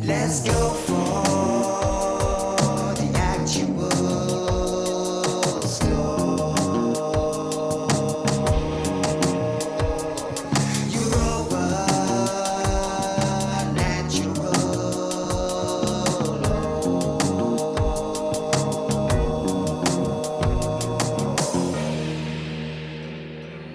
Let's go for the actual score. Europa natural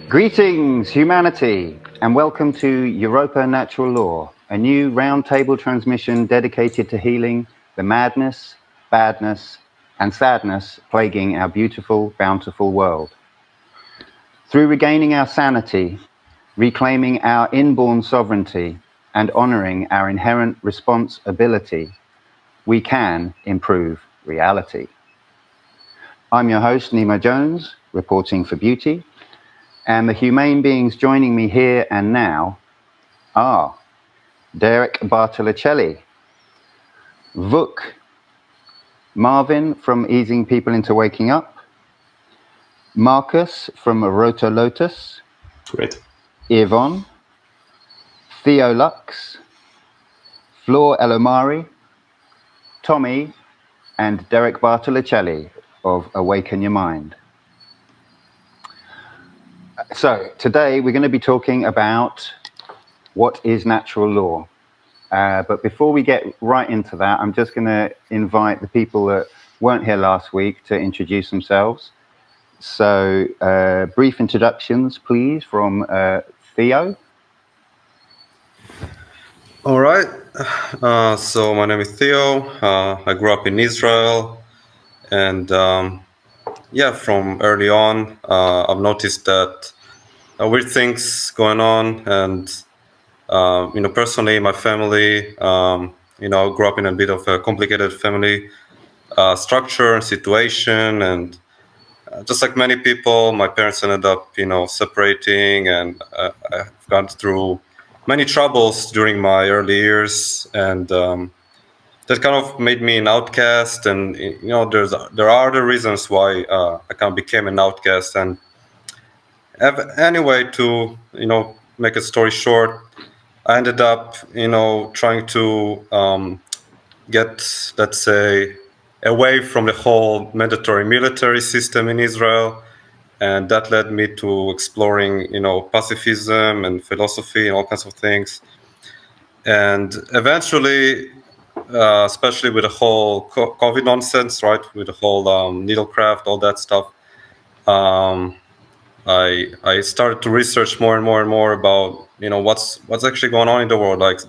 Greetings, humanity, and welcome to Europa Natural Law, a new roundtable transmission dedicated to healing the madness, badness, and sadness plaguing our beautiful, bountiful world. Through regaining our sanity, reclaiming our inborn sovereignty, and honoring our inherent responsibility, we can improve reality. I'm your host, Nemo Jones, reporting for Beauty. And the humane beings joining me here and now are Derek Bartolacelli, Vuk, Marvin from Easing People into Waking Up, Markus from LOTUS, Great. Yvonne, THEO Lux, Flor Elomari, Tommy, and Derek Bartolacelli of Awaken Your Mind. So today we're going to be talking about what is natural law. But before we get right into that, I'm just going to invite the people that weren't here last week to introduce themselves. So brief introductions, please, from THEO. All right. So my name is THEO. I grew up in Israel. And from early on, I've noticed that weird things going on. And, personally, my family, grew up in a bit of a complicated family structure and situation. And just like many people, my parents ended up, separating. And I've gone through many troubles during my early years. And that kind of made me an outcast. And, there are other reasons why I kind of became an outcast. And anyway, to, make a story short, I ended up, trying to get, let's say, away from the whole mandatory military system in Israel. And that led me to exploring, pacifism and philosophy and all kinds of things. And eventually, especially with the whole COVID nonsense, right, with the whole needlecraft, all that stuff, I started to research more and more and more about, what's actually going on in the world. Like,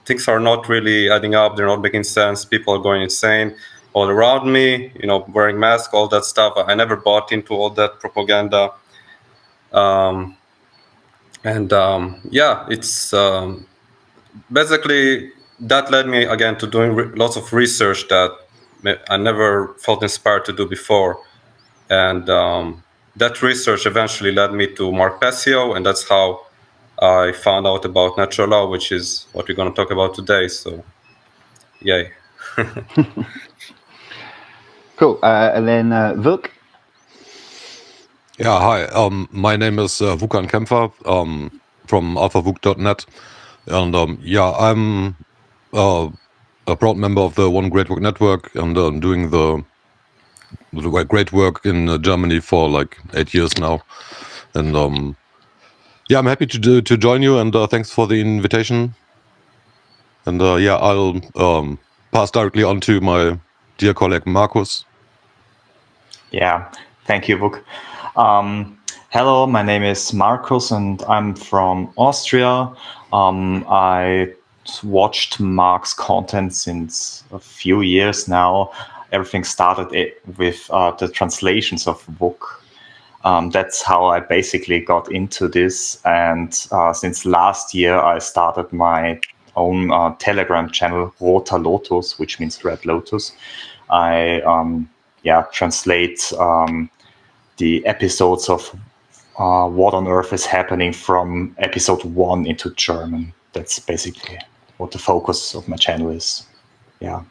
things are not really adding up. They're not making sense. People are going insane all around me, wearing masks, all that stuff. I never bought into all that propaganda. It's basically that led me again to doing lots of research that I never felt inspired to do before. And that research eventually led me to Mark Passio, and that's how I found out about natural law, which is what we're going to talk about today. So, yay. Cool. And then Vuk. Yeah, hi. My name is Vukan Kempfer from alphavuk.net. And I'm a proud member of the One Great Work Network and doing the great work in Germany for like 8 years now. And I'm happy to join you, and thanks for the invitation. And I'll pass directly on to my dear colleague Markus. Yeah, thank you, Vuk. Hello, my name is Markus, and I'm from Austria. I watched Mark's content since a few years now. Everything started with the translations of Vuk. That's how I basically got into this. And since last year, I started my own Telegram channel, Roter Lotus, which means Red Lotus. I translate the episodes of What on Earth is Happening from episode 1 into German. That's basically what the focus of my channel is. Yeah.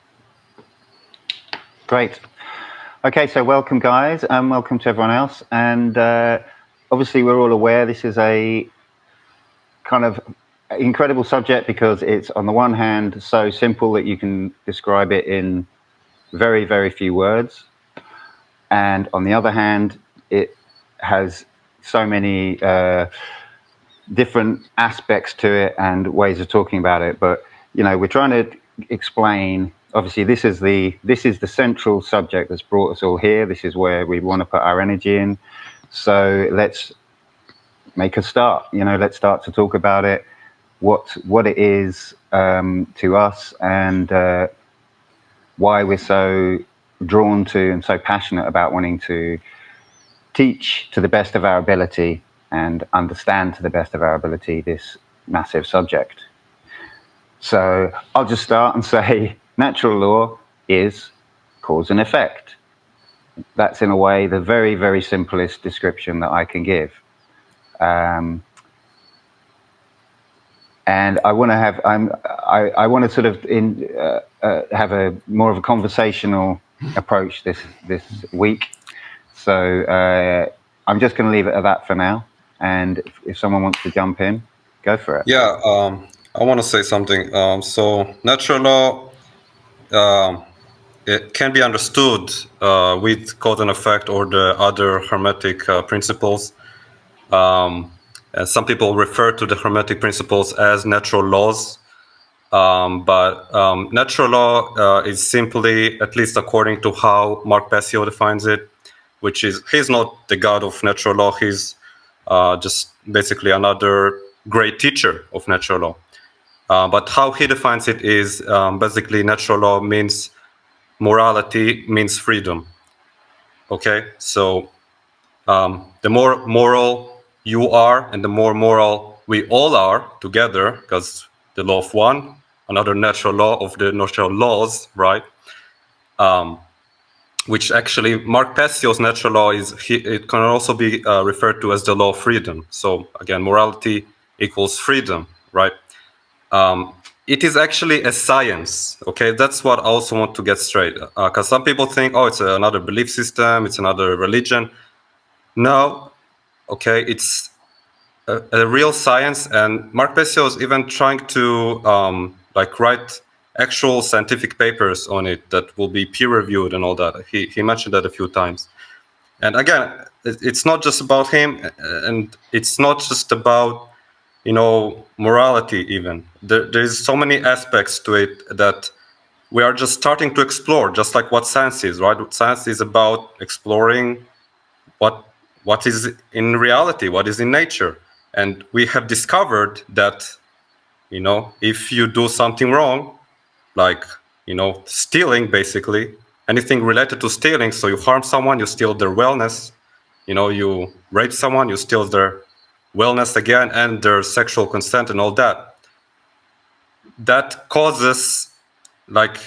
Great. Okay, so welcome, guys, and welcome to everyone else. And obviously, we're all aware this is a kind of incredible subject because it's on the one hand so simple that you can describe it in very, very few words, and on the other hand, it has so many different aspects to it and ways of talking about it. But we're trying to explain. Obviously, this is the central subject that's brought us all here. This is where we want to put our energy in. So let's make a start. Let's start to talk about it, what it is to us, and why we're so drawn to and so passionate about wanting to teach to the best of our ability and understand to the best of our ability this massive subject. So I'll just start and say natural law is cause and effect. That's in a way the very, very simplest description that I can give. And I want to have I want to sort of have a more of a conversational approach this week. So I'm just going to leave it at that for now. And if someone wants to jump in, go for it. Yeah, I want to say something. So natural law, it can be understood with cause and effect or the other hermetic principles. And some people refer to the hermetic principles as natural laws. But natural law is simply, at least according to how Passio defines it, which is, he's not the god of natural law, he's just basically another great teacher of natural law. But how he defines it is basically natural law means morality means freedom. Okay, so the more moral you are and the more moral we all are together, because the law of one, another natural law of the natural laws, right? Which actually, Passio's natural law it can also be referred to as the law of freedom. So again, morality equals freedom, right? It is actually a science, okay? That's what I also want to get straight. Because some people think, oh, it's another belief system, it's another religion. No, okay, it's a real science, and Passio is even trying to write actual scientific papers on it that will be peer-reviewed and all that. He mentioned that a few times. And again, it's not just about him, and it's not just about morality even. There's so many aspects to it that we are just starting to explore, just like what science is, right? Science is about exploring what is in reality, what is in nature. And we have discovered that, if you do something wrong, like, stealing, basically, anything related to stealing, so you harm someone, you steal their wellness, you rape someone, you steal their wellness again, and their sexual consent and all that. That causes, like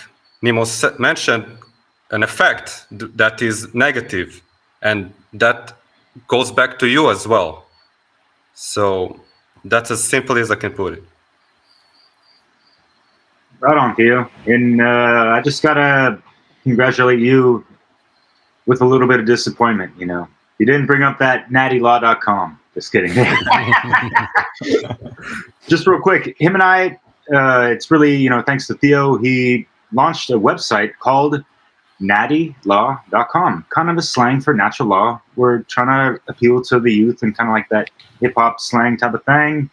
Nemo mentioned, an effect that is negative, and that goes back to you as well. So that's as simple as I can put it. Right on, Theo. And I just gotta congratulate you with a little bit of disappointment. You didn't bring up that nattylaw.com. Just kidding. Just real quick, him and I, it's really, thanks to Theo, he launched a website called nattylaw.com, kind of a slang for natural law. We're trying to appeal to the youth and kind of like that hip-hop slang type of thing.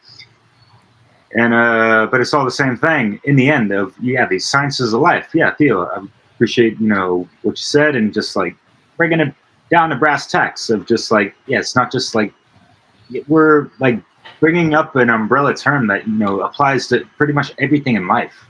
And but it's all the same thing in the end of, these sciences of life. Yeah, Theo, I appreciate, what you said, and just like bringing it down to brass tacks of just like, it's not just like, we're like bringing up an umbrella term that, applies to pretty much everything in life.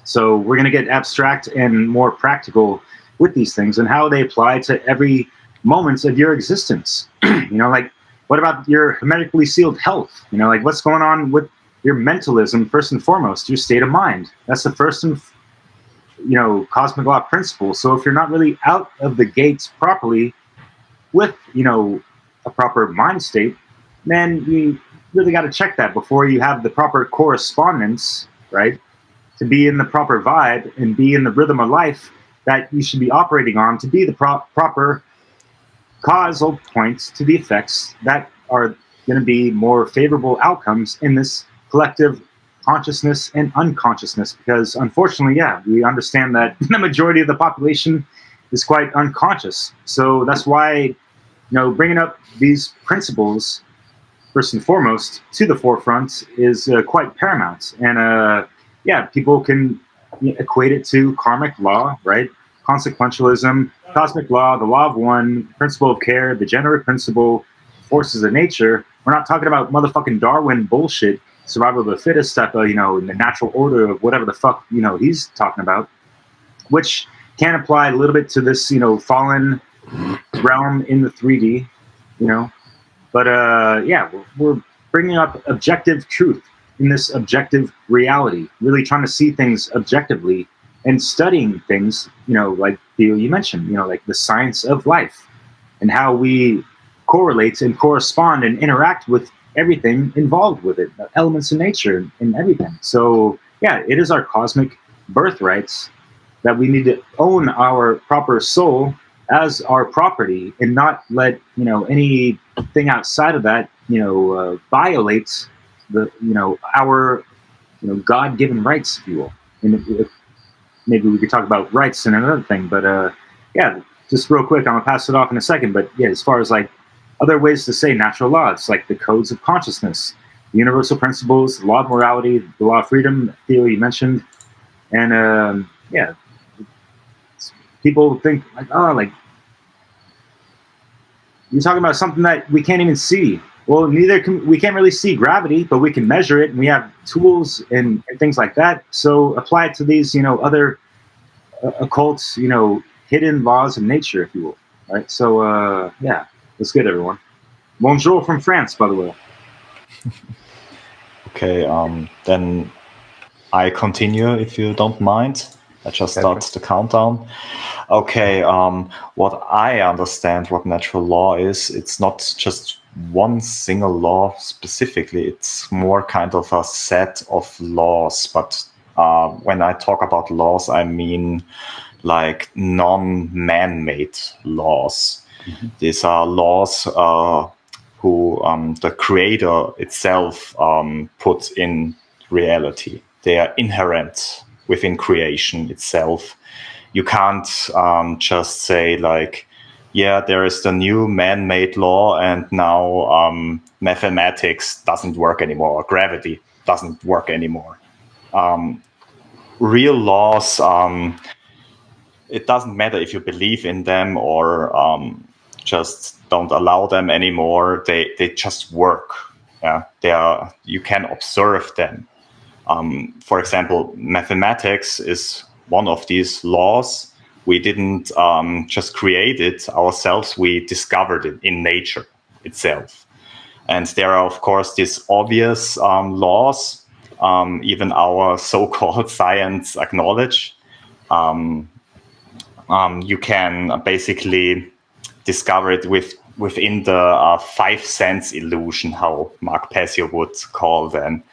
So we're going to get abstract and more practical with these things and how they apply to every moment of your existence. Like, what about your hermetically sealed health? Like, what's going on with your mentalism, first and foremost, your state of mind? That's the first and, cosmic law principle. So if you're not really out of the gates properly with, a proper mind state, then you really got to check that before you have the proper correspondence, right? To be in the proper vibe and be in the rhythm of life that you should be operating on to be the proper causal points to the effects that are going to be more favorable outcomes in this collective consciousness and unconsciousness, because unfortunately, yeah, we understand that the majority of the population is quite unconscious. So that's why, bringing up these principles first and foremost to the forefront is quite paramount. And yeah, people can equate it to karmic law, right? Consequentialism, cosmic law, the law of one, principle of care, the generative principle, forces of nature. We're not talking about motherfucking Darwin bullshit, survival of the fittest type of, in the natural order of whatever the fuck, he's talking about, which can apply a little bit to this, fallen realm in the 3D, But yeah, we're bringing up objective truth in this objective reality, really trying to see things objectively and studying things, like Theo, you mentioned, like the science of life and how we correlate and correspond and interact with everything involved with it, the elements of nature and everything. So yeah, it is our cosmic birthrights that we need to own our proper soul as our property and not let anything outside of that violate the our God-given rights, if you will. And maybe we could talk about rights and another thing, but yeah, just real quick, I'm gonna pass it off in a second. But yeah, as far as like other ways to say natural law, it's like the codes of consciousness, universal principles, the law of morality, the law of freedom, Theo, you mentioned, and yeah. People think like, oh, like you're talking about something that we can't even see. Well, we can't really see gravity, but we can measure it, and we have tools and things like that. So apply it to these, other occult, hidden laws of nature, if you will. Right. So yeah, that's good, everyone. Bonjour from France, by the way. Okay. Then I continue, if you don't mind. I just start the countdown. Okay, what I understand what natural law is, it's not just one single law specifically, it's more kind of a set of laws. But when I talk about laws, I mean like non-man-made laws. Mm-hmm. These are laws who the creator itself puts in reality. They are inherent within creation itself. You can't just say like, yeah, there is the new man-made law and now mathematics doesn't work anymore, or gravity doesn't work anymore. Real laws, it doesn't matter if you believe in them or just don't allow them anymore. They just work. Yeah, you can observe them. For example, mathematics is one of these laws. We didn't just create it ourselves, we discovered it in nature itself. And there are, of course, these obvious laws, even our so-called science acknowledge. You can basically discover it within the 5 sense illusion, how Mark Passio would call them.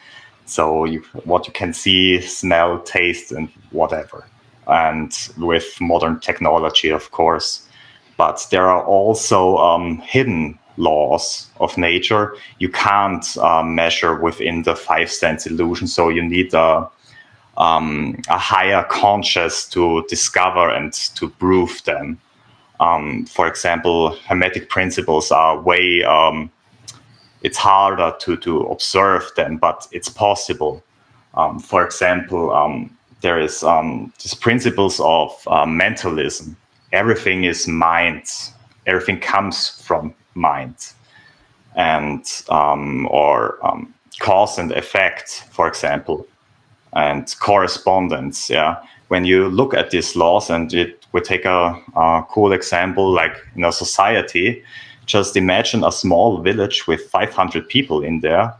So what you can see, smell, taste, and whatever. And with modern technology, of course. But there are also hidden laws of nature you can't measure within the 5 sense illusion. So you need a higher conscious to discover and to prove them. For example, hermetic principles are way... it's harder to observe them, but it's possible. For example, there is these principles of mentalism. Everything is mind. Everything comes from mind. And or cause and effect, for example, and correspondence. Yeah, when you look at these laws, and we take a cool example, like in a society. Just imagine a small village with 500 people in there,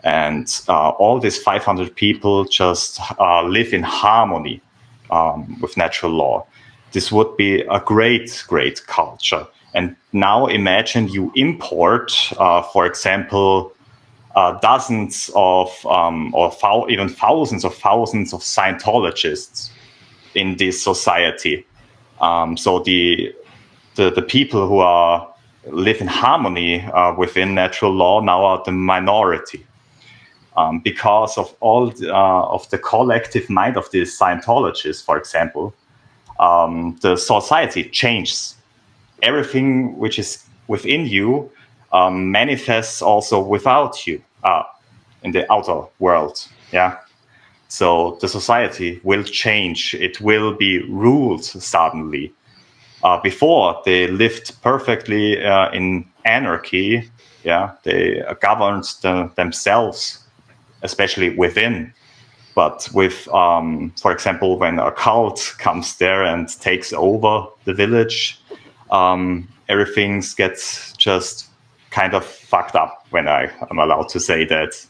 and all these 500 people just live in harmony with natural law. This would be a great, great culture. And now imagine you import, for example, dozens of even thousands of Scientologists in this society. So the people who live in harmony within natural law now are the minority. because of all of the collective mind of the Scientologists, for example. The society changes. Everything which is within you manifests also without you in the outer world. Yeah. So the society will change. It will be ruled suddenly. Before they lived perfectly in anarchy. Yeah, they governed themselves, especially within. But with, for example, when a cult comes there and takes over the village, everything gets just kind of fucked up, when I am allowed to say that.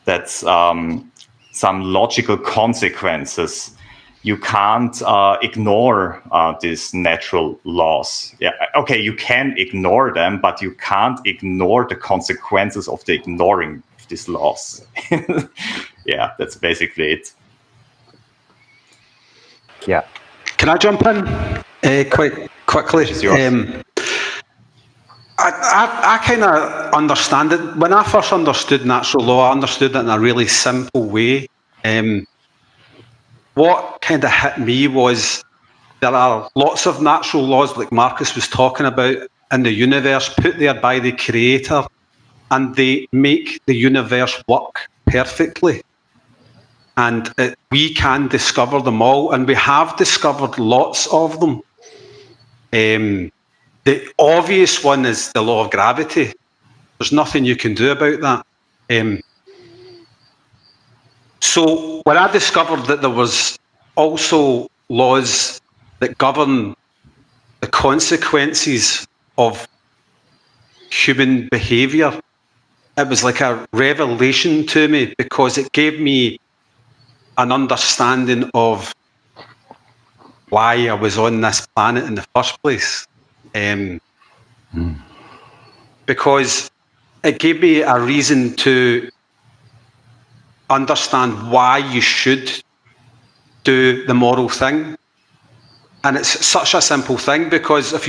That's some logical consequences. You can't ignore these natural laws. Yeah, okay, you can ignore them, but you can't ignore the consequences of the ignoring of these laws. Yeah, that's basically it. Yeah. Can I jump in quite quickly? It's yours. I kind of understand it. When I first understood natural law, I understood it in a really simple way. What kind of hit me was there are lots of natural laws, like Marcus was talking about, in the universe, put there by the creator, and they make the universe work perfectly. And we can discover them all, and we have discovered lots of them. The obvious one is the law of gravity. There's nothing you can do about that. So when I discovered that there was also laws that govern the consequences of human behaviour, it was like a revelation to me, because it gave me an understanding of why I was on this planet in the first place. Because it gave me a reason to understand why you should do the moral thing. And it's such a simple thing, because if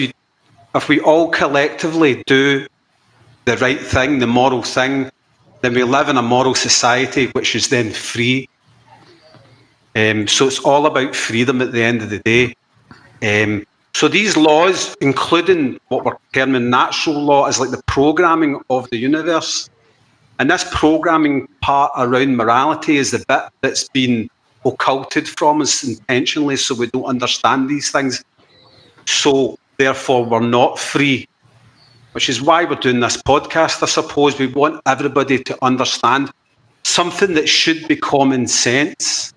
we all collectively do the right thing, the moral thing, then we live in a moral society which is then free. So it's all about freedom at the end of the day. So these laws, including what we're terming natural law, is like the programming of the universe. And this programming part around morality is the bit that's been occulted from us intentionally, so we don't understand these things. So therefore, we're not free, which is why we're doing this podcast, I suppose. We want everybody to understand something that should be common sense.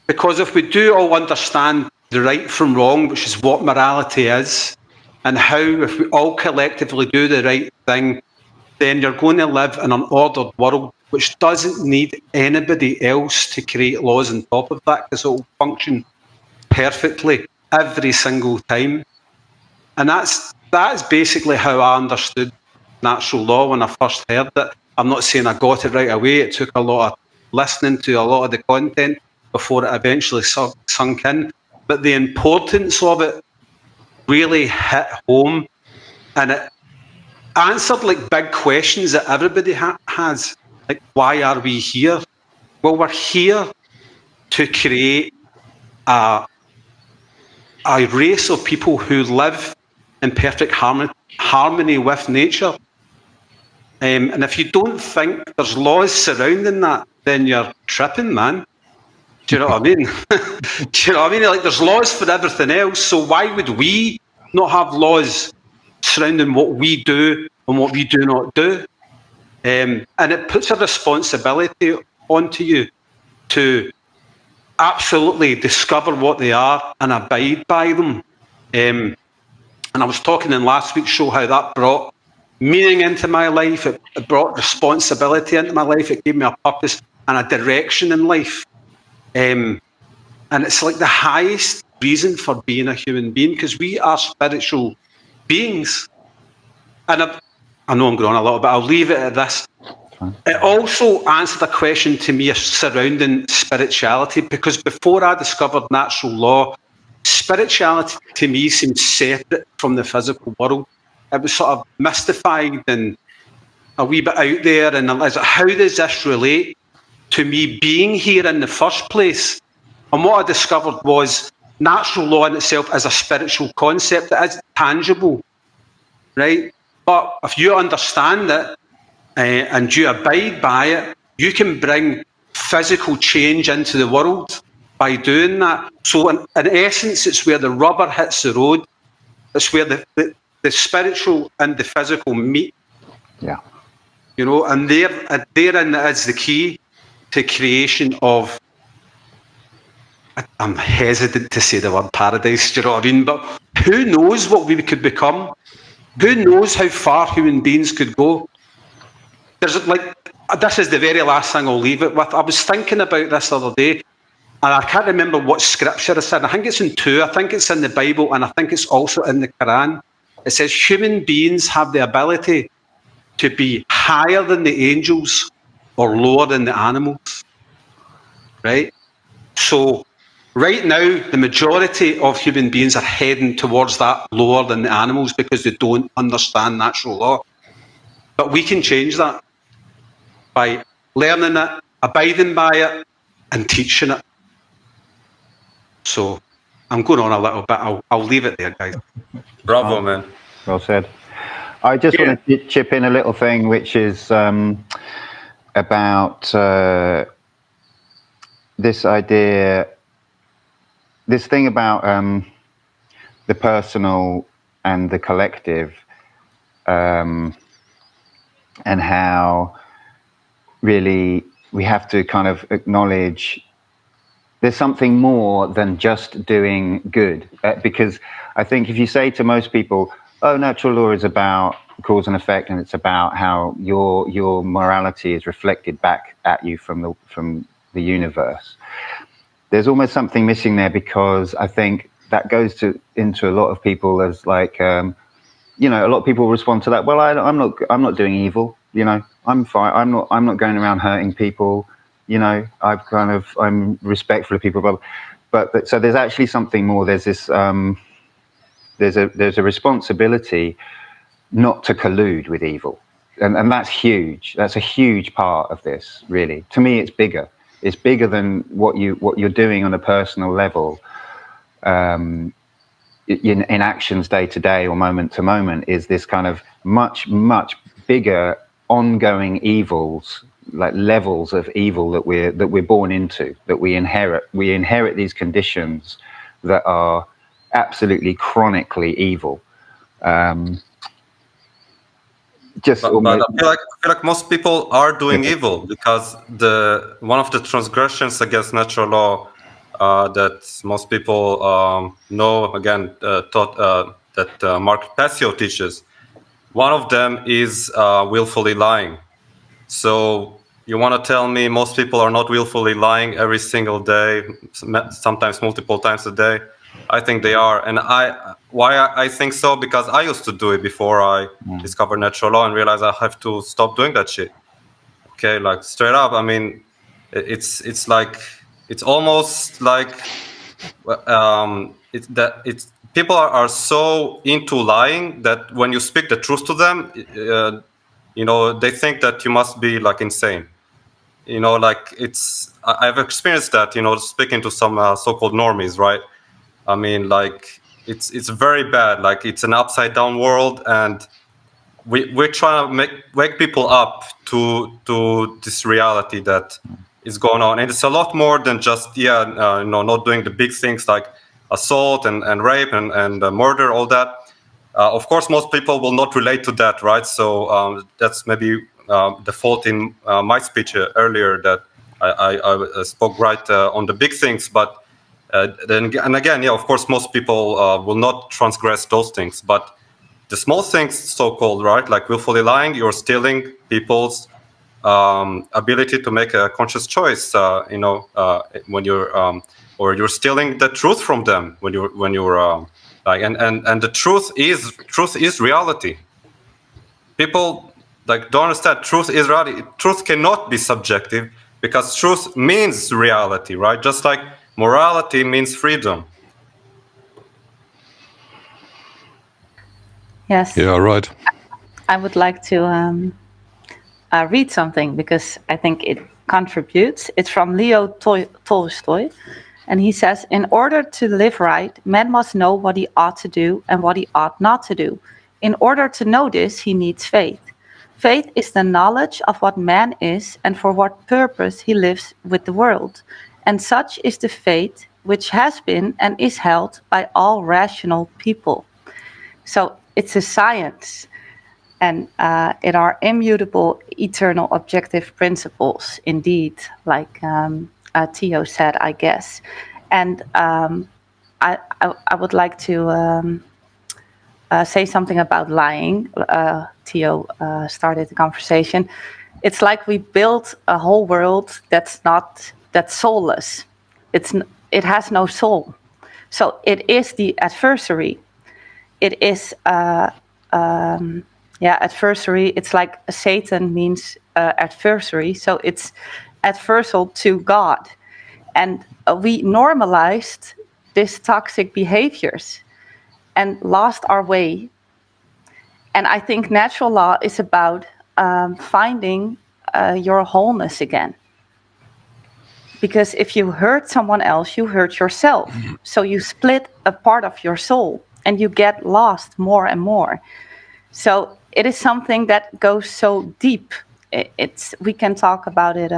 Because if we do all understand the right from wrong, which is what morality is, and how if we all collectively do the right thing, then you're going to live in an ordered world which doesn't need anybody else to create laws on top of that, because it will function perfectly every single time. And that's basically how I understood natural law when I first heard it. I'm not saying I got it right away. It took a lot of listening to a lot of the content before it eventually sunk in. But the importance of it really hit home, and it answered like big questions that everybody has. Like, why are we here? Well, we're here to create a race of people who live in perfect harmony with nature. And if you don't think there's laws surrounding that, then you're tripping, man. Do you know what I mean? Do you know what I mean? Like, there's laws for everything else, so why would we not have laws surrounding what we do and what we do not do? And it puts a responsibility onto you to absolutely discover what they are and abide by them. And I was talking in last week's show how that brought meaning into my life. It brought responsibility into my life. It gave me a purpose and a direction in life. And it's like the highest reason for being a human being, because we are spiritual beings. And I know I'm going on a little bit. I'll leave it at this. It also answered a question to me surrounding spirituality, because before I discovered natural law, spirituality to me seemed separate from the physical world. It was sort of mystified and a wee bit out there, and is how does this relate to me being here in the first place? And what I discovered was natural law in itself is a spiritual concept that is tangible, right? But if you understand it and you abide by it, you can bring physical change into the world by doing that. So in essence, it's where the rubber hits the road. It's where the spiritual and the physical meet. Yeah. You know, and therein is the key to creation of, I'm hesitant to say the word paradise, do you know what I mean? But who knows what we could become? Who knows how far human beings could go? There's like, this is the very last thing I'll leave it with. I was thinking about this the other day, and I can't remember what scripture it's in. I think it's in 2. I think it's in the Bible, and I think it's also in the Quran. It says human beings have the ability to be higher than the angels or lower than the animals, right? So right now, the majority of human beings are heading towards that lower than the animals because they don't understand natural law. But we can change that by learning it, abiding by it, and teaching it. So I'm going on a little bit. I'll leave it there, guys. Bravo, man. Well said. I just want to chip in a little thing, which is about this idea, this thing about the personal and the collective, and how really we have to kind of acknowledge there's something more than just doing good. Because I think if you say to most people, oh, natural law is about cause and effect, and it's about how your morality is reflected back at you from the universe, there's almost something missing there, because I think that goes into a lot of people as like, a lot of people respond to that. Well, I'm not doing evil. I'm fine. I'm not going around hurting people. I'm respectful of people. But so there's actually something more. There's this. There's a responsibility not to collude with evil, and that's huge. That's a huge part of this. Really, to me, it's bigger. It's bigger than what you're doing on a personal level. In actions day to day or moment to moment, is this kind of much bigger ongoing evils, like levels of evil that we're born into, that we inherit these conditions that are absolutely chronically evil. But I feel like most people are doing evil, because one of the transgressions against natural law that most people know, again, that Passio teaches, one of them is willfully lying. So you want to tell me most people are not willfully lying every single day, sometimes multiple times a day? I think they are. And why I think so, because I used to do it before I discovered natural law and realized I have to stop doing that shit. Okay, like straight up. I mean, it's almost like people are so into lying that when you speak the truth to them, they think that you must be like insane. I've experienced that, speaking to some so-called normies, right? I mean, like it's very bad. Like it's an upside down world, and we're trying to wake people up to this reality that is going on, and it's a lot more than just not doing the big things like assault and rape and murder, all that. Of course, most people will not relate to that, right? So that's maybe the fault in my speech earlier, that I spoke right on the big things, but then again, of course, most people will not transgress those things, but the small things, so-called, right, like willfully lying, you're stealing people's ability to make a conscious choice. When you're or you're stealing the truth from them when you're like, and the truth is reality. People like don't understand. Truth is reality. Truth cannot be subjective, because truth means reality, right? Just like morality means freedom. Yes. Yeah, right. I would like to read something because I think it contributes. It's from Leo Tolstoy. And he says, in order to live right, man must know what he ought to do and what he ought not to do. In order to know this, he needs faith. Faith is the knowledge of what man is and for what purpose he lives with the world. And such is the faith which has been and is held by all rational people. So it's a science, and it are immutable, eternal, objective principles, indeed, like THEO said, I guess. And I would like to say something about lying. THEO started the conversation. It's like we built a whole world that's soulless. It has no soul. So it is the adversary. It is adversary. It's like Satan means adversary. So it's adversal to God. And we normalized these toxic behaviors and lost our way. And I think natural law is about finding your wholeness again. Because if you hurt someone else, you hurt yourself. So you split a part of your soul and you get lost more and more. So it is something that goes so deep. We can talk about it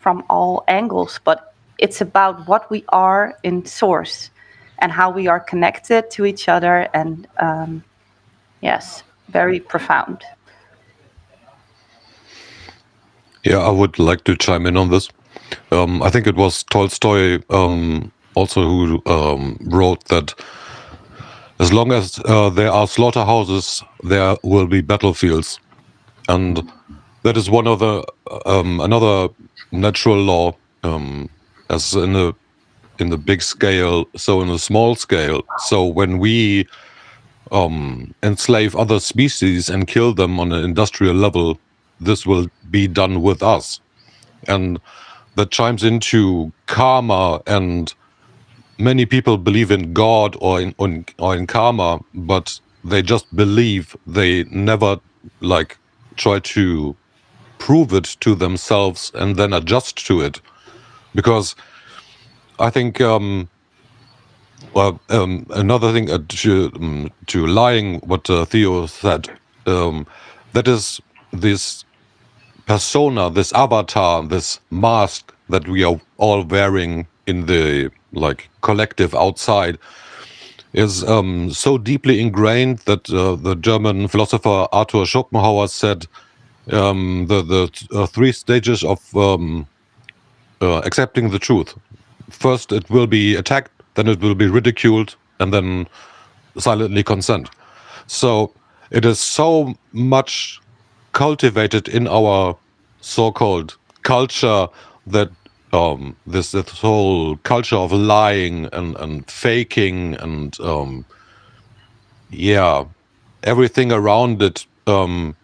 from all angles, but it's about what we are in source and how we are connected to each other. And yes, very profound. Yeah, I would like to chime in on this. I think it was Tolstoy also who wrote that as long as there are slaughterhouses, there will be battlefields, and that is one of the another natural law, as in the big scale, so in a small scale. So when we enslave other species and kill them on an industrial level, this will be done with us, and that chimes into karma. And many people believe in God or in karma, but they just believe. They never try to prove it to themselves and then adjust to it, because I think another thing to lying, what THEO said, that is this persona, this avatar, this mask that we are all wearing in the collective outside is so deeply ingrained that the German philosopher Arthur Schopenhauer said the three stages of accepting the truth. First, it will be attacked, then it will be ridiculed, and then silently consent. So it is so much cultivated in our so-called culture that this whole culture of lying and faking and everything around it, that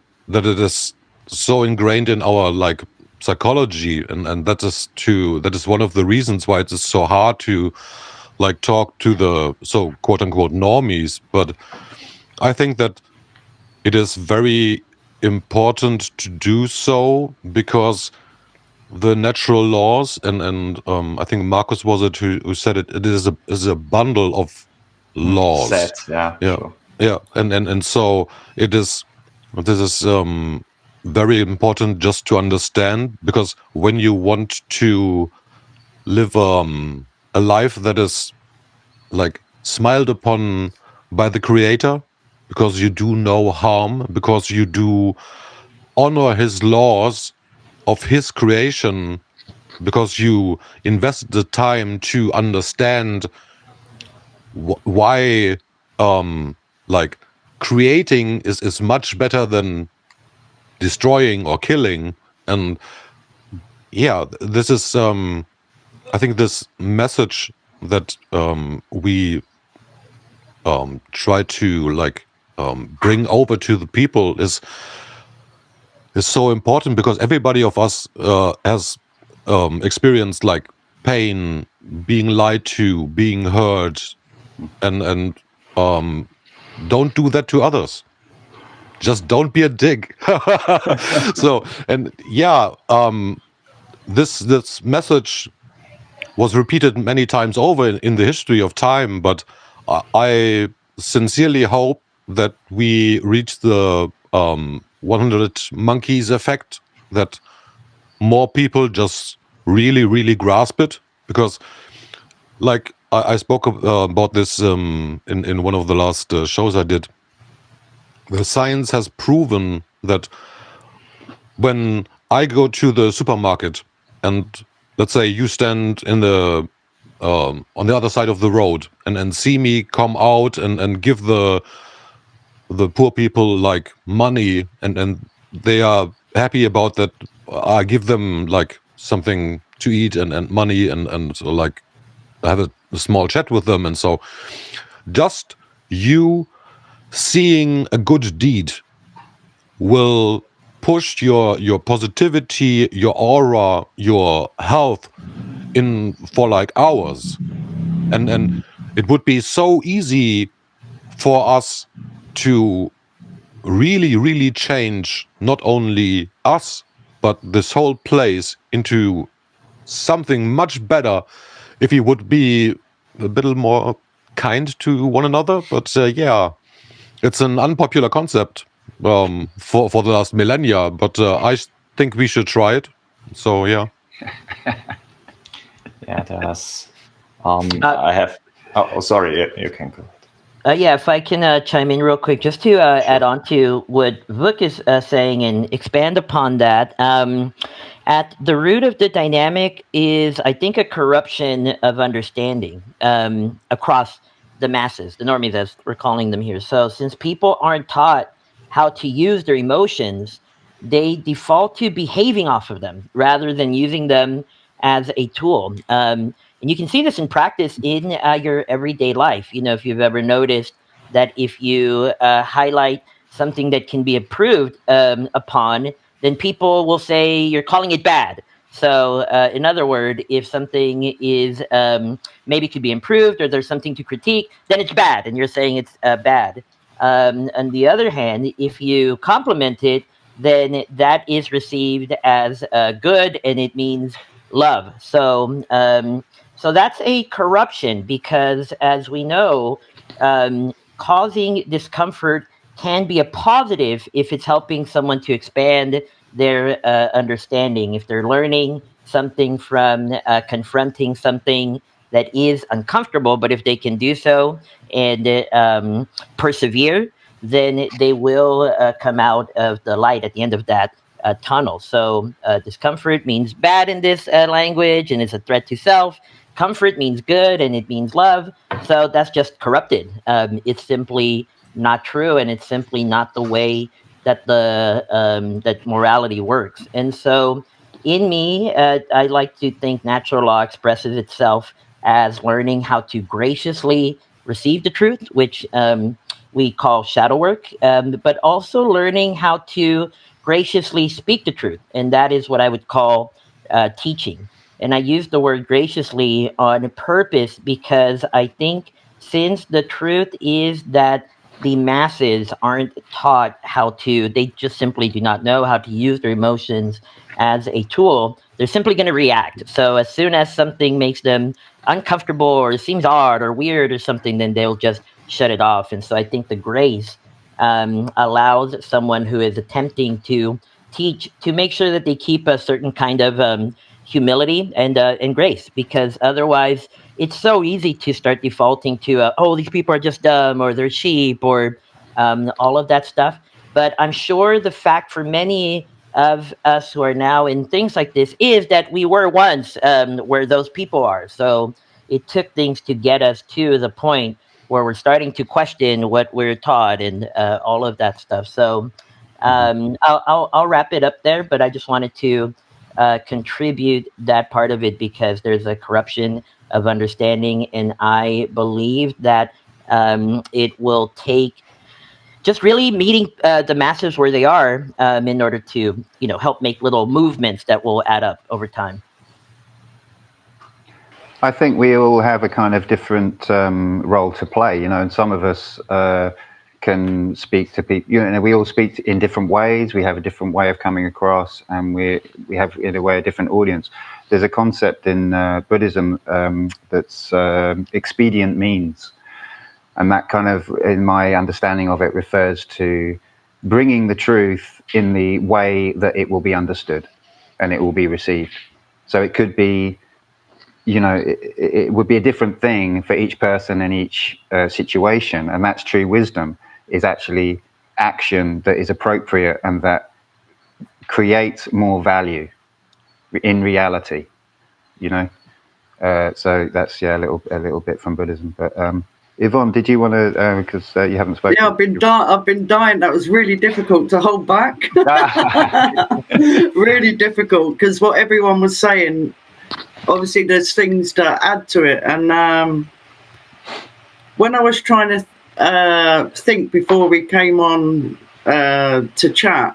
it is so ingrained in our psychology, and that is one of the reasons why it is so hard to talk to the so quote-unquote normies. But I think that it is very important to do so, because the natural laws, and I think Markus was it who said it, it is a bundle of laws. Sets, yeah. Sure. Yeah, and so this is very important just to understand, because when you want to live a life that is smiled upon by the Creator, because you do no harm, because you do honor His laws of His creation, because you invest the time to understand why creating is much better than destroying or killing. And this is I think this message that we try to bring over to the people is so important, because everybody of us has experienced pain, being lied to, being hurt, and don't do that to others. just don't be a dick. So, and yeah, this message was repeated many times over in the history of time, but I sincerely hope that we reach the 100 monkeys effect, that more people just really grasp it, because like I spoke about this in one of the last shows I did. The science has proven that when I go to the supermarket and let's say you stand in the on the other side of the road and see me come out and give the poor people like money, and they are happy about that, I give them like something to eat and money and so, like, I have a small chat with them, and so just you seeing a good deed will push your positivity, your aura, your health in for like hours, and it would be so easy for us to really change not only us but this whole place into something much better if we would be a little more kind to one another. But yeah, it's an unpopular concept for the last millennia, but I think we should try it. So yeah. Yeah, there's. I have. Oh, sorry. You can go. Yeah, if I can chime in real quick, just to add on to what Vuk is saying and expand upon that. At the root of the dynamic is, I think, a corruption of understanding across the masses, the normies, as we're calling them here. So since people aren't taught how to use their emotions, they default to behaving off of them rather than using them as a tool. And you can see this in practice in your everyday life. You know, if you've ever noticed that if you highlight something that can be improved upon, then people will say you're calling it bad. So, in other words, if something is maybe could be improved or there's something to critique, then it's bad, and you're saying it's bad. On the other hand, if you compliment it, then that is received as good, and it means love. So, so that's a corruption because, as we know, causing discomfort can be a positive if it's helping someone to expand their understanding. If they're learning something from confronting something that is uncomfortable, but if they can do so and persevere, then they will come out of the light at the end of that tunnel. So discomfort means bad in this language, and it's a threat to self. Comfort means good, and it means love. So that's just corrupted. It's simply not true, and it's simply not the way that that morality works. And so, in me, I like to think natural law expresses itself as learning how to graciously receive the truth, which we call shadow work, but also learning how to graciously speak the truth, and that is what I would call teaching. And I use the word graciously on purpose because I think since the truth is that the masses aren't taught how to, they just simply do not know how to use their emotions as a tool, they're simply going to react. So as soon as something makes them uncomfortable or seems odd or weird or something, then they'll just shut it off. And so I think the grace allows someone who is attempting to teach to make sure that they keep a certain kind of humility and grace, because otherwise it's so easy to start defaulting to oh, these people are just dumb or they're sheep or all of that stuff. But I'm sure the fact for many of us who are now in things like this is that we were once where those people are. So it took things to get us to the point where we're starting to question what we're taught and all of that stuff. So I'll wrap it up there, but I just wanted to contribute that part of it because there's a corruption of understanding, and I believe that it will take just really meeting the masses where they are in order to, you know, help make little movements that will add up over time. I think we all have a kind of different role to play, you know, and some of us, can speak to people. You know, we all speak in different ways. We have a different way of coming across, and we have in a way a different audience. There's a concept in Buddhism that's expedient means, and that kind of, in my understanding of it, refers to bringing the truth in the way that it will be understood and it will be received. So it could be, you know, it would be a different thing for each person in each situation, and that's true wisdom, is actually action that is appropriate and that creates more value in reality, you know. So that's a little bit from Buddhism. But Yvonne, did you want to, because you haven't spoken? Yeah, I've been dying. That was really difficult to hold back. Really difficult, because what everyone was saying, obviously there's things to add to it. And when I was trying to think before we came on to chat,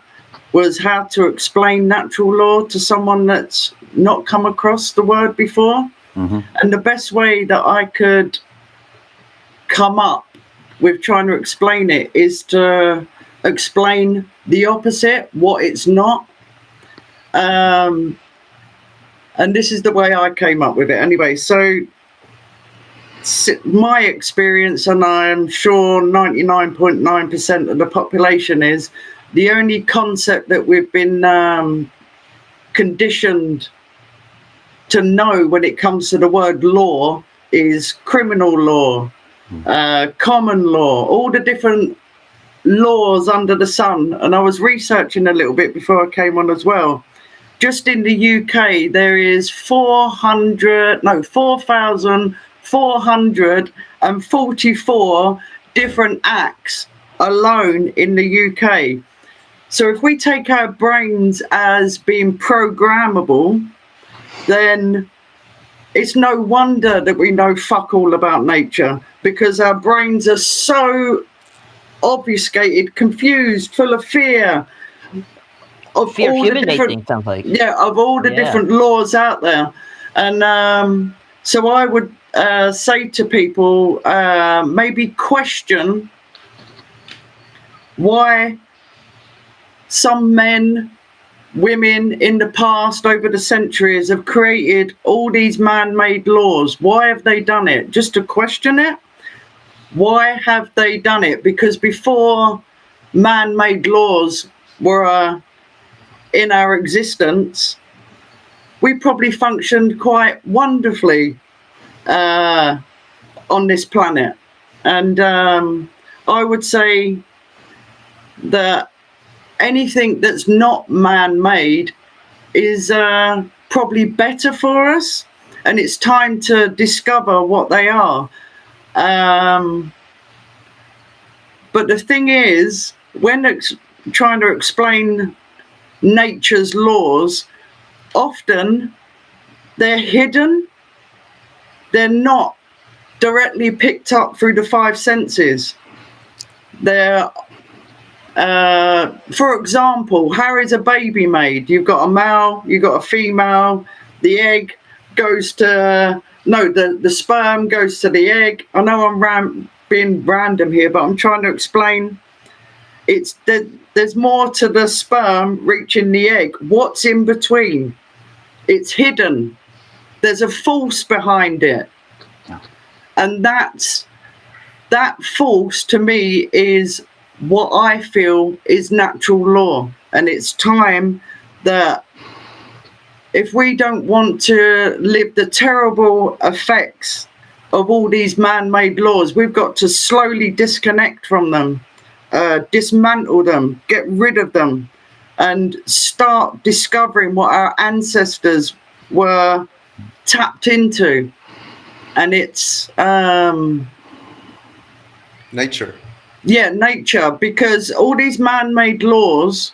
was how to explain natural law to someone that's not come across the word before. Mm-hmm. And the best way that I could come up with trying to explain it is to explain the opposite, what it's not. And this is the way I came up with it anyway. So my experience, and I'm sure 99.9% of the population, is the only concept that we've been conditioned to know when it comes to the word law is criminal law, common law, all the different laws under the sun. And I was researching a little bit before I came on as well. Just in the UK, there is 4,444 different acts alone in the UK. So if we take our brains as being programmable, then it's no wonder that we know fuck all about nature, because our brains are so obfuscated, confused, full of fear. Of fear all human the different, making, sounds like. Yeah, of all the different laws out there. And so I would say to people, maybe question why some men, women in the past over the centuries have created all these man-made laws. Why have they done it? Just to question it. Why have they done it? Because before man-made laws were in our existence, we probably functioned quite wonderfully on this planet. And I would say that anything that's not man-made is probably better for us, and it's time to discover what they are. But the thing is, when trying to explain nature's laws, often they're hidden. They're not directly picked up through the five senses. They're for example, how is a baby made? You've got a male, you've got a female, the egg goes to, the sperm goes to the egg. I know I'm being random here, but I'm trying to explain. There's more to the sperm reaching the egg. What's in between? It's hidden. There's a force behind it. And that force to me is what I feel is natural law. And it's time that if we don't want to live the terrible effects of all these man-made laws, we've got to slowly disconnect from them, dismantle them, get rid of them, and start discovering what our ancestors were tapped into. And it's nature. Yeah, nature, because all these man-made laws,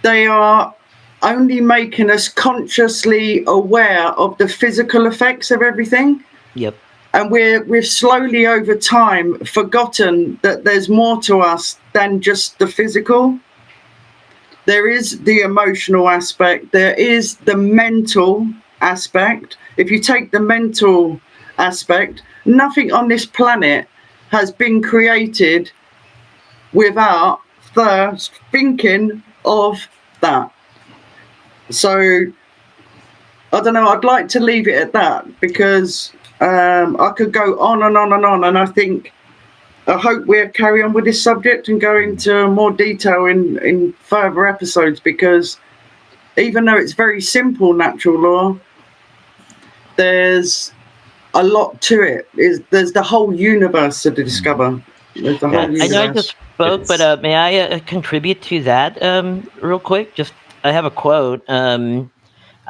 they are only making us consciously aware of the physical effects of everything. Yep. And we've slowly over time forgotten that there's more to us than just the physical. There is the emotional aspect. There is the mental aspect. If you take the mental aspect, nothing on this planet has been created without first thinking of that. So I don't know, I'd like to leave it at that, because I could go on and on and on, and I hope we'll carry on with this subject and go into more detail in further episodes, because even though it's very simple natural law, there's a lot to it. There's the whole universe to discover. There's the whole universe. I know I just spoke, but may I contribute to that real quick? Just, I have a quote.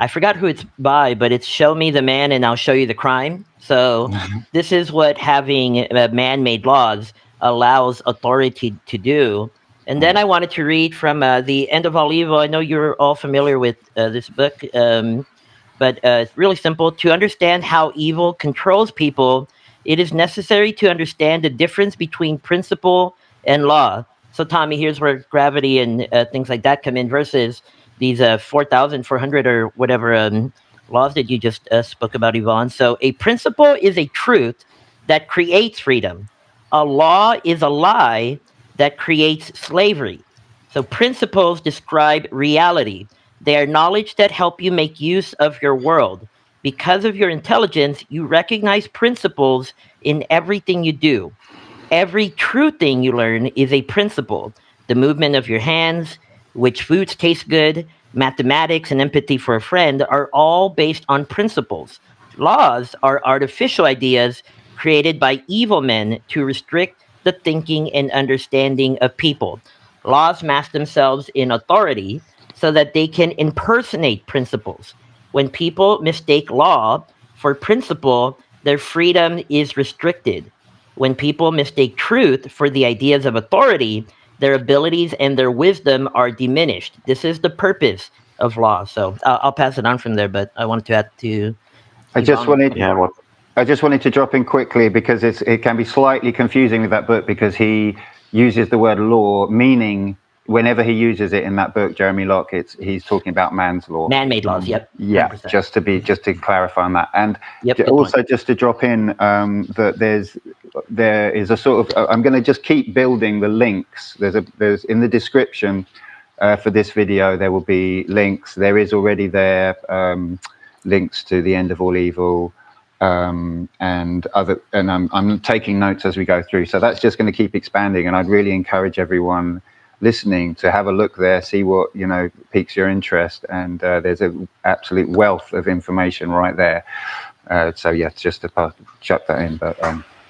I forgot who it's by, but it's "Show me the man and I'll show you the crime." So this is what having man-made laws allows authority to do. And then I wanted to read from The End of All Evil. I know you're all familiar with this book, but it's really simple. To understand how evil controls people, it is necessary to understand the difference between principle and law. So, Tommy, here's where gravity and things like that come in versus these 4,400 or whatever laws that you just spoke about, Yvonne. So a principle is a truth that creates freedom. A law is a lie that creates slavery. So principles describe reality. They are knowledge that help you make use of your world. Because of your intelligence, you recognize principles in everything you do. Every true thing you learn is a principle. The movement of your hands, which foods taste good, mathematics, and empathy for a friend are all based on principles. Laws are artificial ideas created by evil men to restrict the thinking and understanding of people. Laws mask themselves in authority so that they can impersonate principles. When people mistake law for principle, their freedom is restricted. When people mistake truth for the ideas of authority, their abilities and their wisdom are diminished. This is the purpose of law. So I'll pass it on from there, but I wanted to add to... I just wanted to drop in quickly, because it can be slightly confusing with that book, because he uses the word law, meaning whenever he uses it in that book, Jeremy Locke, he's talking about man's law. Man-made laws, yep. Yeah, 100%. just to clarify on that. And Yep, also just to drop in that there is a sort of, I'm going to just keep building the links. There's in the description for this video, there will be links. There is already there links to The End of All Evil, and I'm taking notes as we go through. So that's just going to keep expanding, and I'd really encourage everyone listening to have a look there, see what piques your interest, and there's an absolute wealth of information right there. So yeah, just to chuck that in. But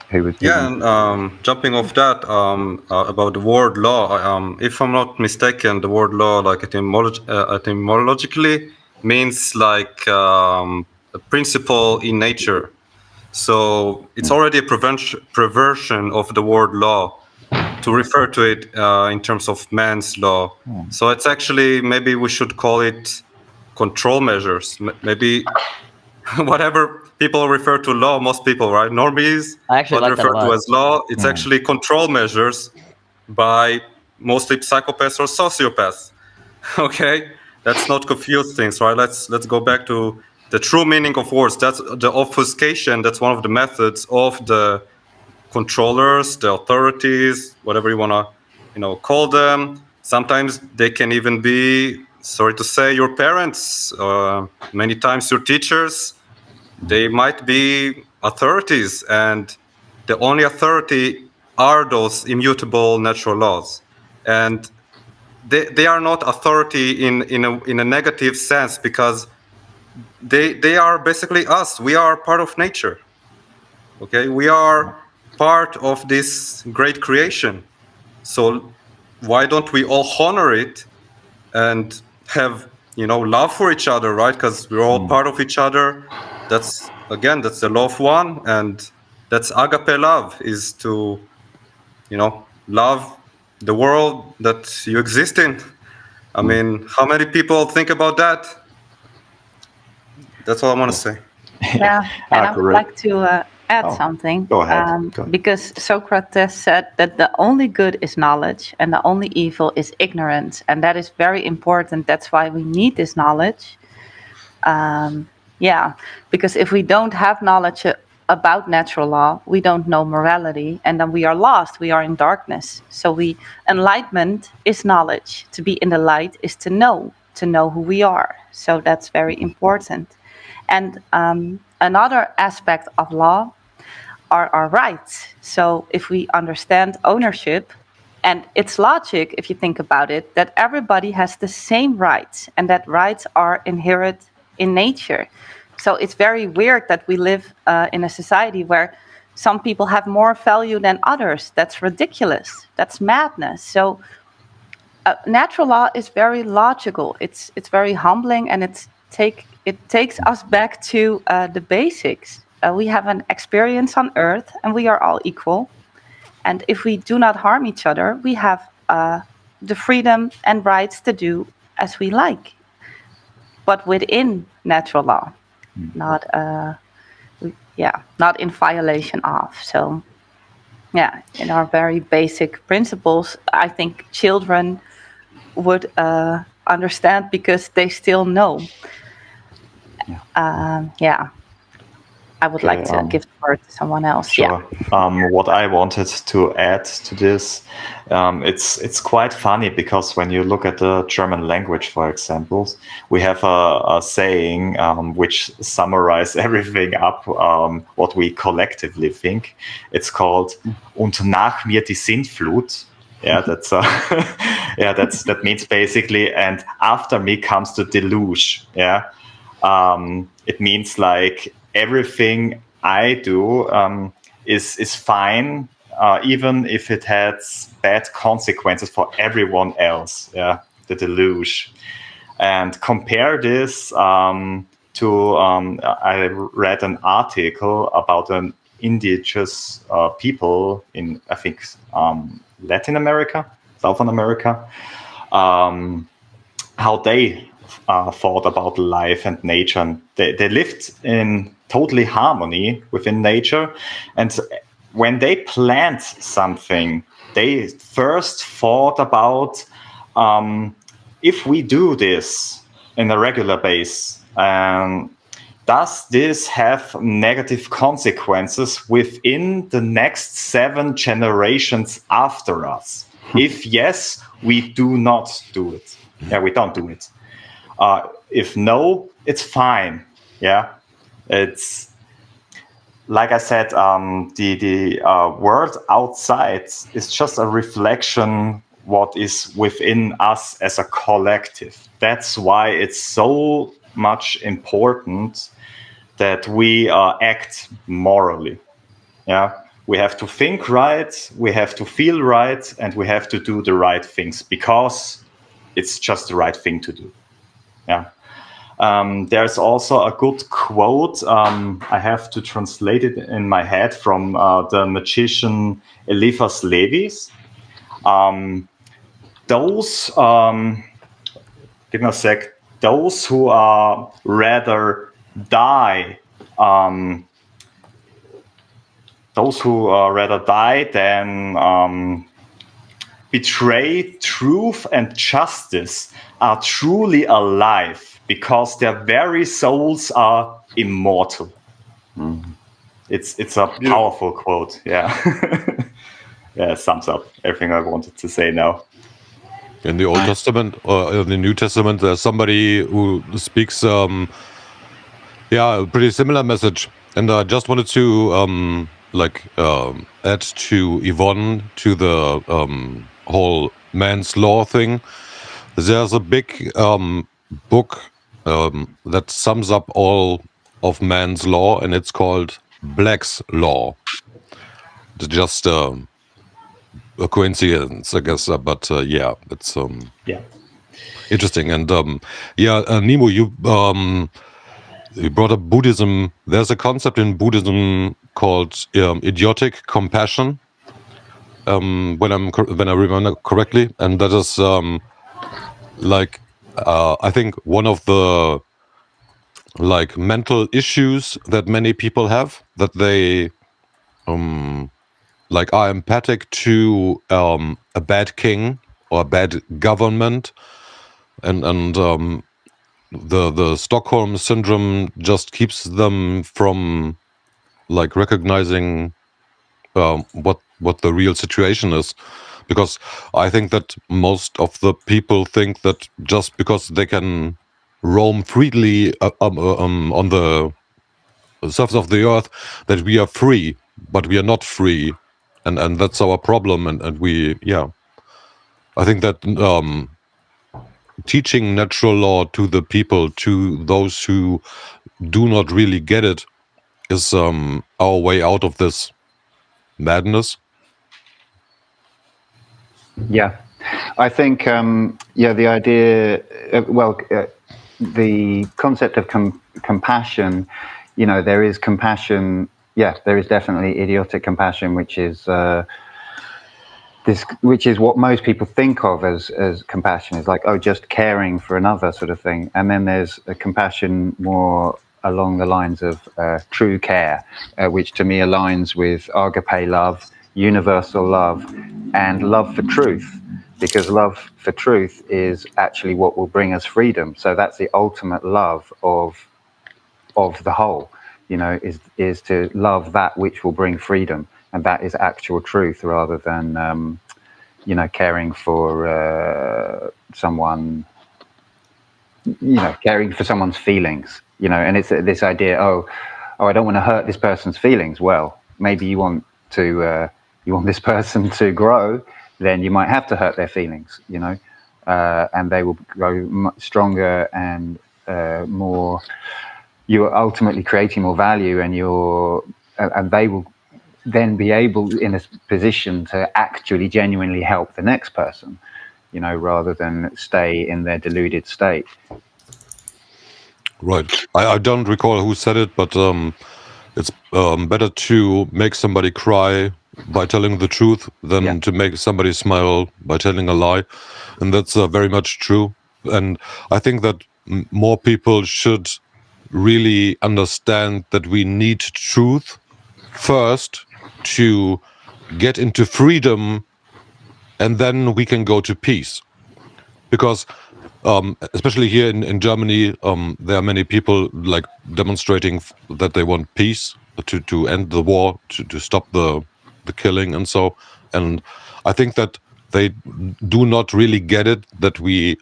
who would? Yeah, and jumping off that about the word law, if I'm not mistaken, the word law, like etymologically, means like a principle in nature. So it's already a perversion of the word law to refer to it in terms of man's law. So it's actually, maybe we should call it control measures. Maybe whatever people refer to law, most people, right? Normies, what refer to as law, it's actually control measures by mostly psychopaths or sociopaths. Okay, let's not confuse things, right? Let's go back to the true meaning of words. That's the obfuscation. That's one of the methods of the controllers, the authorities, whatever you want to, call them. Sometimes they can even be, sorry to say, your parents. Many times your teachers. They might be authorities, and the only authority are those immutable natural laws, and they are not authority in a negative sense, because they are basically us. We are part of nature. Okay, we are part of this great creation. So why don't we all honor it and have love for each other, right? Because we're all part of each other. That's the law of one, and that's agape love, is to love the world that you exist in. I mean, how many people think about that? That's all I want to say. Yeah, and I would like to add something. Go ahead. Because Socrates said that the only good is knowledge and the only evil is ignorance. And that is very important. That's why we need this knowledge. Because if we don't have knowledge about natural law, we don't know morality, and then we are lost. We are in darkness. So enlightenment is knowledge. To be in the light is to know who we are. So that's very important. And another aspect of law are our rights. So if we understand ownership, and it's logic, if you think about it, that everybody has the same rights, and that rights are inherent in nature. So it's very weird that we live in a society where some people have more value than others. That's ridiculous. That's madness. So natural law is very logical. It's very humbling, and it takes us back to the basics. We have an experience on Earth, and we are all equal. And if we do not harm each other, we have the freedom and rights to do as we like, but within natural law, not in violation of. So, yeah, in our very basic principles, I think children would understand because they still know. I would like to give the word to someone else. Sure. What I wanted to add to this, it's quite funny because when you look at the German language, for example, we have a saying which summarizes everything up, what we collectively think. It's called "Und nach mir die Sintflut." Yeah, that means basically, and after me comes the deluge. Yeah, it means like everything I do is fine, even if it has bad consequences for everyone else. Yeah, the deluge. And compare this to I read an article about an indigenous people in, I think, Latin America, Southern America, how they thought about life and nature. And they lived in totally harmony within nature. And when they planned something, they first thought about if we do this in a regular base, does this have negative consequences within the next 7 generations after us? If yes, we do not do it. Yeah, we don't do it. If no, it's fine. Yeah, it's like I said, the world outside is just a reflection what is within us as a collective. That's why it's so much important that we act morally. Yeah, we have to think right, we have to feel right, and we have to do the right things because it's just the right thing to do. Yeah. There's also a good quote. I have to translate it in my head from the magician Eliphas Levis. Those, give me a sec. Those who rather die, than betray truth and justice are truly alive because their very souls are immortal. It's a powerful quote. Yeah. Yeah, it sums up everything I wanted to say now. In the Old Testament or in the New Testament, there's somebody who speaks a pretty similar message. And I just wanted to add to Yvonne to the whole man's law thing. There's a big book that sums up all of man's law, and it's called Black's Law. It's just a coincidence, I guess, but it's interesting. And Nemo, you brought up Buddhism. There's a concept in Buddhism called idiotic compassion, when I remember correctly, and that is I think one of the mental issues that many people have, that they are empathic to a bad king or a bad government, and the Stockholm syndrome just keeps them from like recognizing what the real situation is, because I think that most of the people think that just because they can roam freely on the surface of the earth, that we are free, but we are not free, and that's our problem. And we, I think that teaching natural law to the people, to those who do not really get it, is our way out of this madness. Yeah, I think the idea, the concept of compassion. There is compassion. Yeah, there is definitely idiotic compassion, which is which is what most people think of as compassion, is like, oh, just caring for another sort of thing. And then there's a compassion more along the lines of true care, which to me aligns with agape love, universal love, and love for truth, because love for truth is actually what will bring us freedom. So that's the ultimate love of the whole, is to love that which will bring freedom. And that is actual truth, rather than, caring for someone, caring for someone's feelings, and it's this idea, oh, I don't want to hurt this person's feelings. Well, maybe you want this person to grow, then you might have to hurt their feelings, and they will grow much stronger and more. You're ultimately creating more value, and they will then be able, in a position to actually genuinely help the next person, rather than stay in their deluded state. Right. I don't recall who said it, but it's better to make somebody cry by telling the truth than to make somebody smile by telling a lie. And that's very much true. And I think that more people should really understand that we need truth first to get into freedom, and then we can go to peace. Because especially here in Germany, there are many people like demonstrating that they want peace, to end the war, to stop the killing and so. And I think that they do not really get it, that we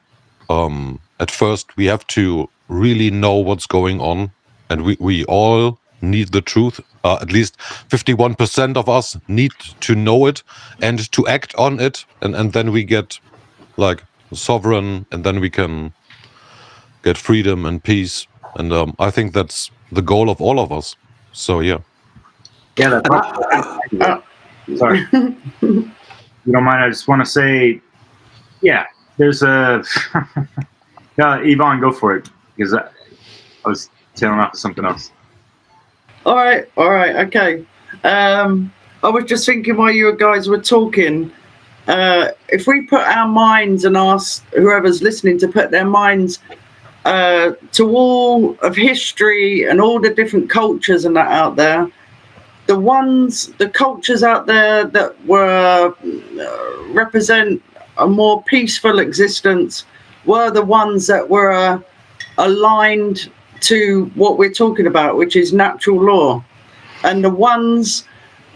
at first we have to really know what's going on, and we all need the truth. At least 51% of us need to know it and to act on it, and then we get like sovereign, and then we can get freedom and peace. And I think that's the goal of all of us. So yeah. Yeah, sorry. You don't mind? I just want to say, there's a. Yeah, Yvonne, go for it, because I was tailing off of something else. All right, okay. I was just thinking while you guys were talking, if we put our minds and ask whoever's listening to put their minds to all of history and all the different cultures and that out there, the cultures out there that were represent a more peaceful existence were the ones that were aligned to what we're talking about, which is natural law. And the ones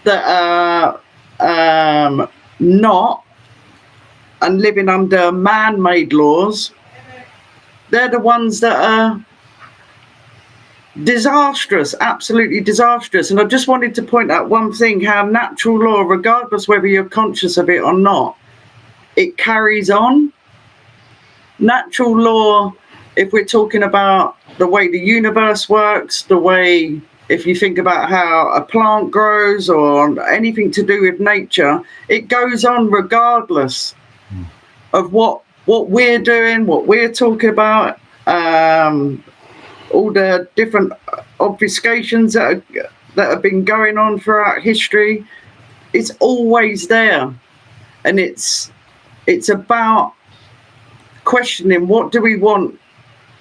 that are not and living under man-made laws, they're the ones that are disastrous, absolutely disastrous. And I just wanted to point out one thing, how natural law, regardless whether you're conscious of it or not, it carries on. Natural law, if we're talking about the way the universe works, the way, if you think about how a plant grows or anything to do with nature, it goes on regardless of what we're doing, what we're talking about, all the different obfuscations that have been going on throughout history. It's always there. And it's about questioning, what do we want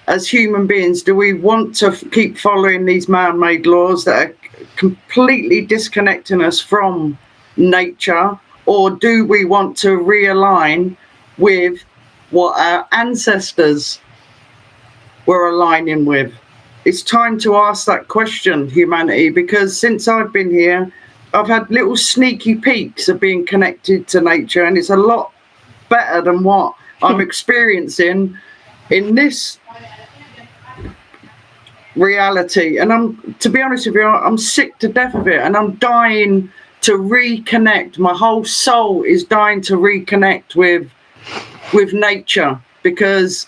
as human beings? Do we want to keep following these man-made laws that are completely disconnecting us from nature, or do we want to realign with what our ancestors were aligning with? it's time to ask that question, humanity, because since I've been here, I've had little sneaky peeks of being connected to nature, and it's a lot better than what I'm experiencing in this reality. And to be honest with you, I'm sick to death of it, and I'm dying to reconnect. My whole soul is dying to reconnect with nature, because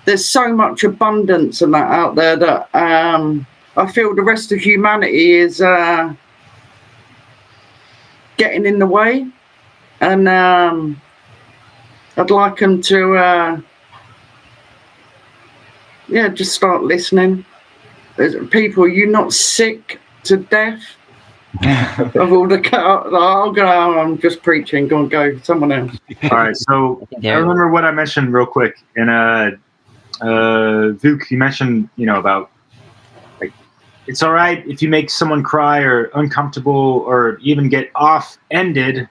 there's so much abundance and that out there that I feel the rest of humanity is getting in the way, and I'd like them to just start listening. People, you're not sick to death of all the I'm just preaching. Go someone else. All right, so I remember what I mentioned real quick in Vuk. You mentioned, about like it's all right if you make someone cry or uncomfortable or even get off-ended.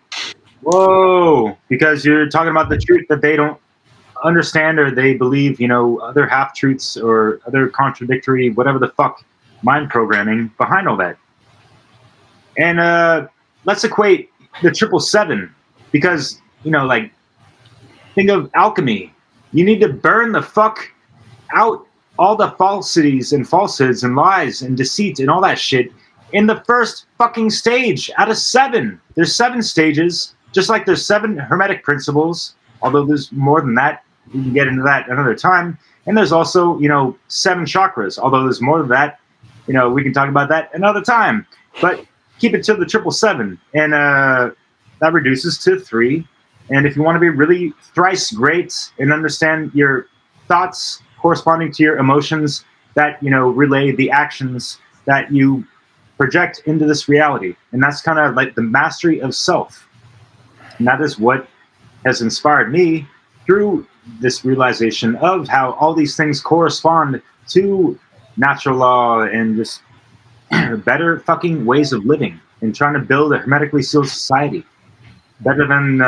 Whoa, because you're talking about the truth that they don't understand, or they believe, other half-truths or other contradictory, whatever the fuck, mind programming behind all that. And let's equate the 777, because, think of alchemy. You need to burn the fuck out all the falsities and falsehoods and lies and deceit and all that shit in the first fucking stage out of 7. There's 7 stages, just like there's 7 hermetic principles, although there's more than that. We can get into that another time. And there's also, 7 chakras, although there's more than that. We can talk about that another time. But keep it to the 777, and that reduces to 3. And if you want to be really thrice great and understand your thoughts corresponding to your emotions that, relay the actions that you project into this reality. And that's kind of like the mastery of self. And that is what has inspired me through this realization of how all these things correspond to natural law and just better fucking ways of living and trying to build a hermetically sealed society. Better than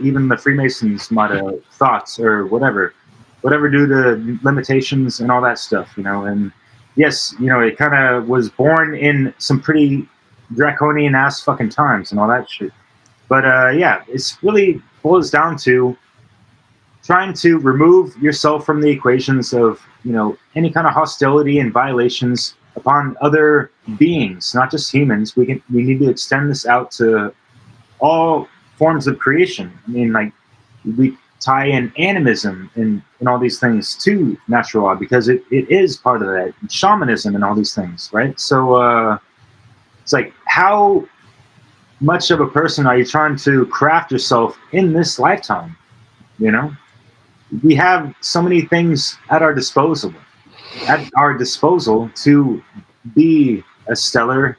even the Freemasons might have thought, or whatever due to limitations and all that stuff, And yes, it kind of was born in some pretty draconian ass fucking times and all that shit. But it's really boils down to trying to remove yourself from the equations of, any kind of hostility and violations upon other beings, not just humans. We need to extend this out to all forms of creation. I mean, we tie in animism and all these things to natural law, because it is part of that, shamanism and all these things, right? So it's like, how much of a person are you trying to craft yourself in this lifetime? We have so many things at our disposal to be a stellar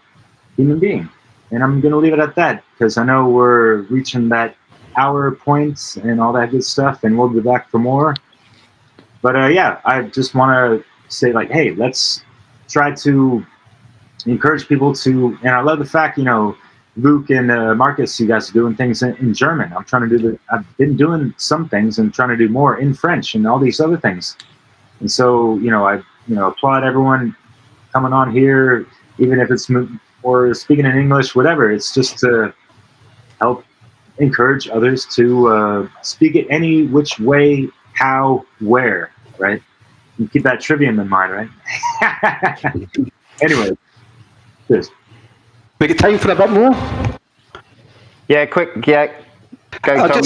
human being. And I'm going to leave it at that, because I know we're reaching that hour point and all that good stuff, and we'll be back for more. But I just want to say, hey, let's try to encourage people to, and I love the fact, Luke and Marcus, you guys are doing things in German. I'm trying to do I've been doing some things and trying to do more in French and all these other things. And so, I applaud everyone coming on here, even if it's or speaking in English, whatever. It's just to help encourage others to speak it any which way, how, where, right? You keep that trivium in mind, right? Anyway, cheers. We get time for a bit more? Yeah, quick. Yeah, go, Tom.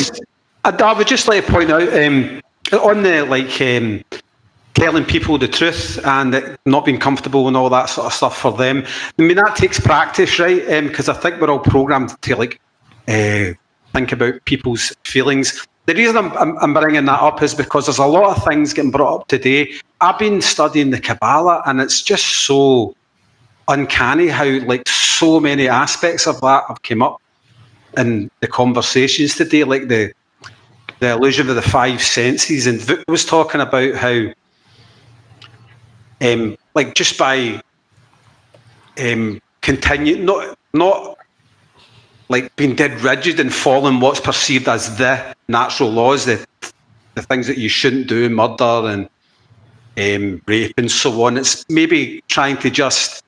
I would just like to point out on the telling people the truth and not being comfortable and all that sort of stuff for them. I mean, that takes practice, right? Because I think we're all programmed to think about people's feelings. The reason I'm bringing that up is because there's a lot of things getting brought up today. I've been studying the Kabbalah, and it's just so uncanny how so many aspects of that have come up in the conversations today, like the illusion of the 5 senses. And Vuk was talking about how just by continuing, not being dead rigid and following what's perceived as the natural laws, the things that you shouldn't do, murder and rape and so on. It's maybe trying to just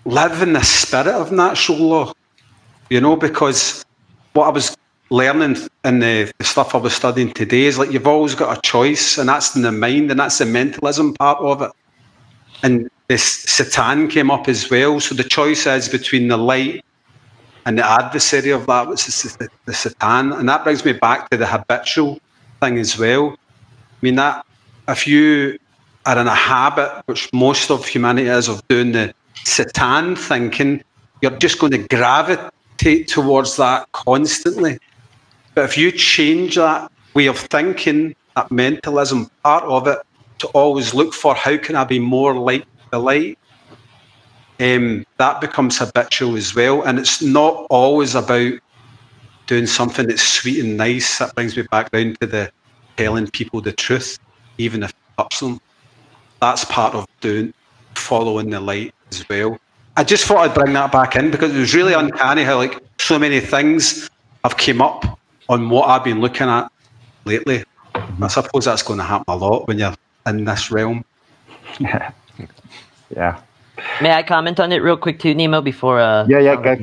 live in the spirit of natural law, because what I was learning in the stuff I was studying today is like you've always got a choice, and that's in the mind, and that's the mentalism part of it. And this Satan came up as well. So the choice is between the light and the adversary of that, which is the Satan. And that brings me back to the habitual thing as well. I mean, that if you are in a habit, which most of humanity is, of doing the Satan thinking, you're just going to gravitate towards that constantly. But if you change that way of thinking, that mentalism part of it, to always look for how can I be more like the light, that becomes habitual as well. And it's not always about doing something that's sweet and nice. That brings me back down to the telling people the truth, even if it hurts them. That's part of following the light as well. I just thought I'd bring that back in because it was really uncanny how like so many things have came up on what I've been looking at lately. I suppose that's going to happen a lot when you're in this realm. Yeah. May I comment on it real quick too, Nemo, before... Go.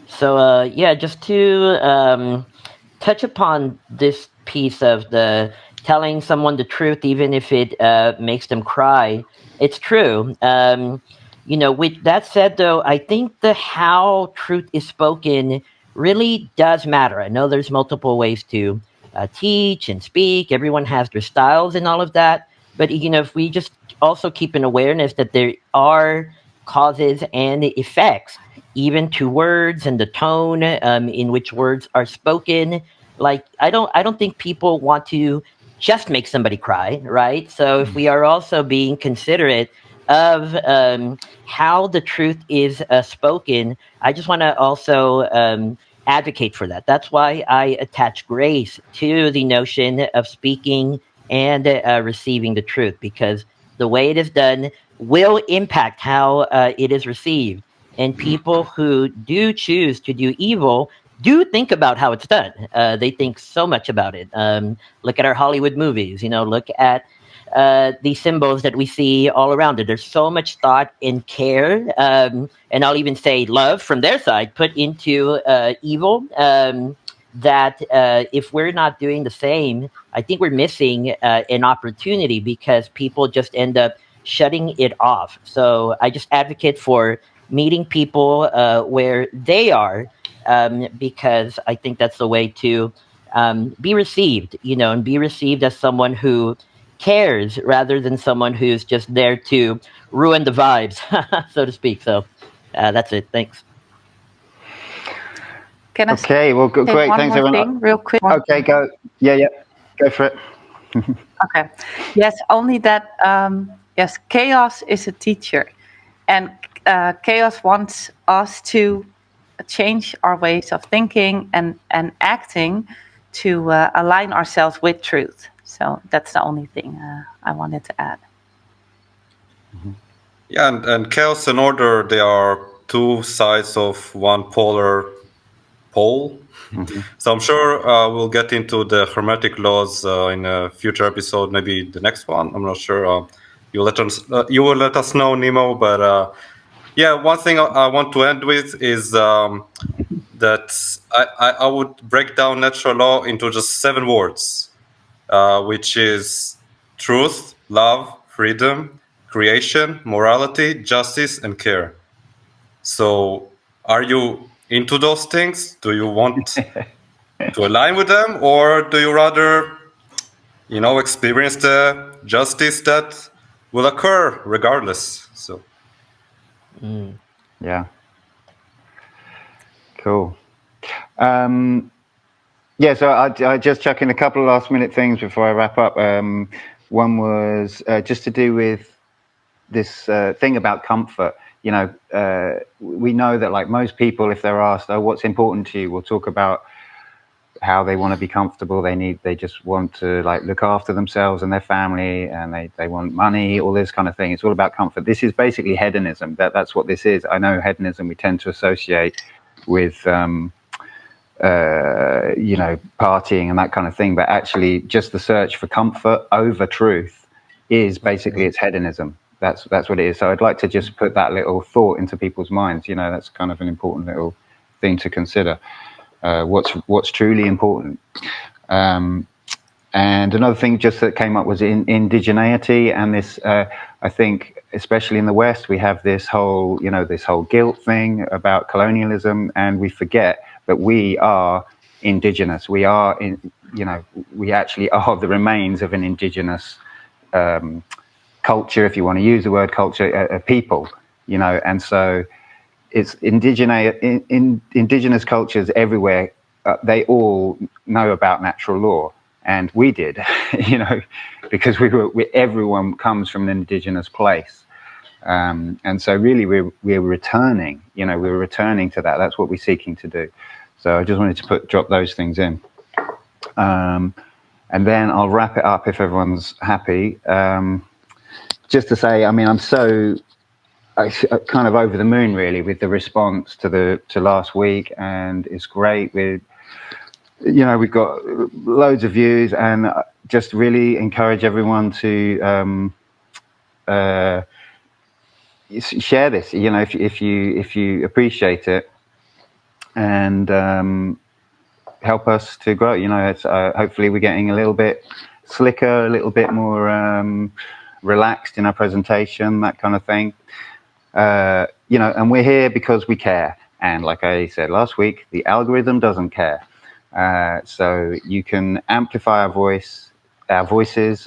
So, just to touch upon this piece of the telling someone the truth, even if it makes them cry, it's true. With that said, though, I think the how truth is spoken really does matter. I know there's multiple ways to teach and speak. Everyone has their styles and all of that. But, if we just also keep an awareness that there are causes and effects, even to words and the tone in which words are spoken. Like, I don't think people want to just make somebody cry, right? So if we are also being considerate of how the truth is spoken, I just want to also advocate for that. That's why I attach grace to the notion of speaking and receiving the truth, because the way it is done will impact how it is received. And people who do choose to do evil do think about how it's done. They think so much about it. Look at our Hollywood movies, look at the symbols that we see all around it. There's so much thought and care, and I'll even say love from their side, put into evil, that if we're not doing the same, I think we're missing an opportunity, because people just end up shutting it off. So I just advocate for meeting people where they are, because I think that's the way to be received, and be received as someone who cares rather than someone who's just there to ruin the vibes, so to speak. So that's it. Thanks. Can I Okay, well, say great. one Thanks, more everyone. thing real quick? Okay, go. Yeah, go for it. Okay. Yes, only that, yes, chaos is a teacher. And chaos wants us to change our ways of thinking and acting to align ourselves with truth. So that's the only thing I wanted to add. Yeah, and chaos and order, they are two sides of one polar pole. So I'm sure we'll get into the hermetic laws in a future episode, maybe the next one. I'm not sure. You will let us know, Nemo. But yeah, one thing I want to end with is that I would break down natural law into just 7 words, which is truth, love, freedom, creation, morality, justice, and care. So are you into those things? Do you want to align with them, or do you rather, experience the justice that will occur regardless? So, Yeah. Cool. Yeah, so I just chuck in a couple of last minute things before I wrap up. One was just to do with this thing about comfort. We know that, like, most people, if they're asked, "Oh, what's important to you?" will talk about how they want to be comfortable. They just want to, like, look after themselves and their family, and they want money, all this kind of thing. It's all about comfort. This is basically hedonism. That's what this is. I know hedonism we tend to associate with partying and that kind of thing, but actually just the search for comfort over truth is basically it's hedonism. That's what it is. So I'd like to just put that little thought into people's minds. That's kind of an important little thing to consider. What's truly important. And another thing just that came up was indigeneity, and this, I think, especially in the West, we have this whole guilt thing about colonialism, and we forget that we are indigenous. We are we actually are the remains of an indigenous culture, if you want to use the word culture, a people, and so it's indigenous cultures everywhere. They all know about natural law. And we did, because everyone comes from an indigenous place. And so really we're returning, we're returning to that. That's what we're seeking to do. So I just wanted to drop those things in. And then I'll wrap it up if everyone's happy. Just to say, I'm kind of over the moon really with the response to last week, and it's great. We've got loads of views, and just really encourage everyone to share this. If you appreciate it, and help us to grow. It's hopefully we're getting a little bit slicker, a little bit more relaxed in our presentation, that kind of thing. And we're here because we care. And like I said last week, the algorithm doesn't care. So you can amplify our voices,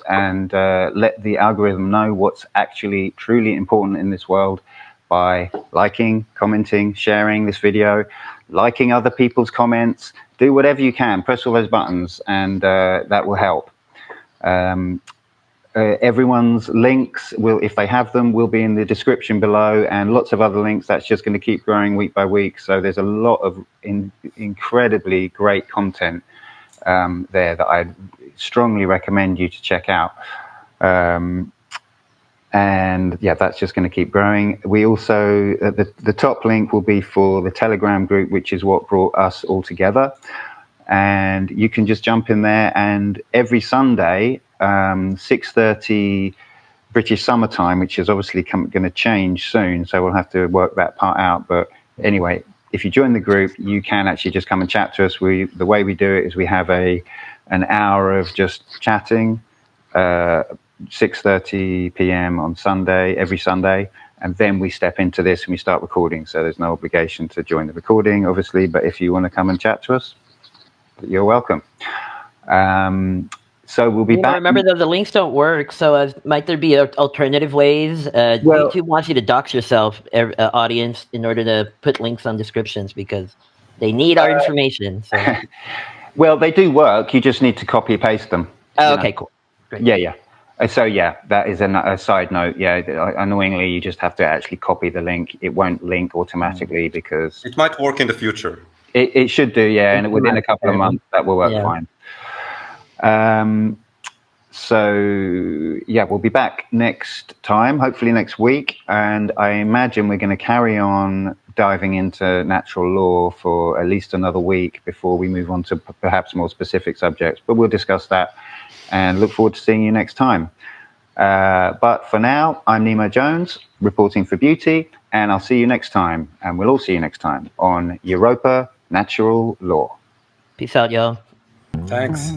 and let the algorithm know what's actually truly important in this world by liking, commenting, sharing this video, liking other people's comments. Do whatever you can, press all those buttons, and that will help. Everyone's links if they have them, will be in the description below, and lots of other links. That's just going to keep growing week by week. So there's a lot of incredibly great content there that I strongly recommend you to check out. And yeah, that's just going to keep growing. We also, the top link will be for the Telegram group, which is what brought us all together. And you can just jump in there, and every Sunday, 6:30 British summertime, which is obviously going to change soon, so we'll have to work that part out. But anyway, if you join the group, you can actually just come and chat to us. The way we do it is we have an hour of just chatting, 6:30 p.m. on Sunday, every Sunday, and then we step into this and we start recording. So there's no obligation to join the recording, obviously, but if you want to come and chat to us, you're welcome. So we'll be back. Remember that the links don't work, so might there be alternative ways? YouTube wants you to dox yourself, audience, in order to put links on descriptions, because they need our information. So. Well, they do work. You just need to copy and paste them. Oh, okay, cool. Great. Yeah. So yeah, that is a side note. Yeah, annoyingly, you just have to actually copy the link. It won't link automatically because it might work in the future. It should do, yeah, and within a couple of months that will work fine. So yeah, we'll be back next time, hopefully next week, and I imagine we're going to carry on diving into natural law for at least another week before we move on to perhaps more specific subjects, but we'll discuss that and look forward to seeing you next time. But for now, I'm Nemo Jones, reporting for Beauty, and I'll see you next time, and we'll all see you next time on Europa Natural Law. Peace out, y'all. Thanks.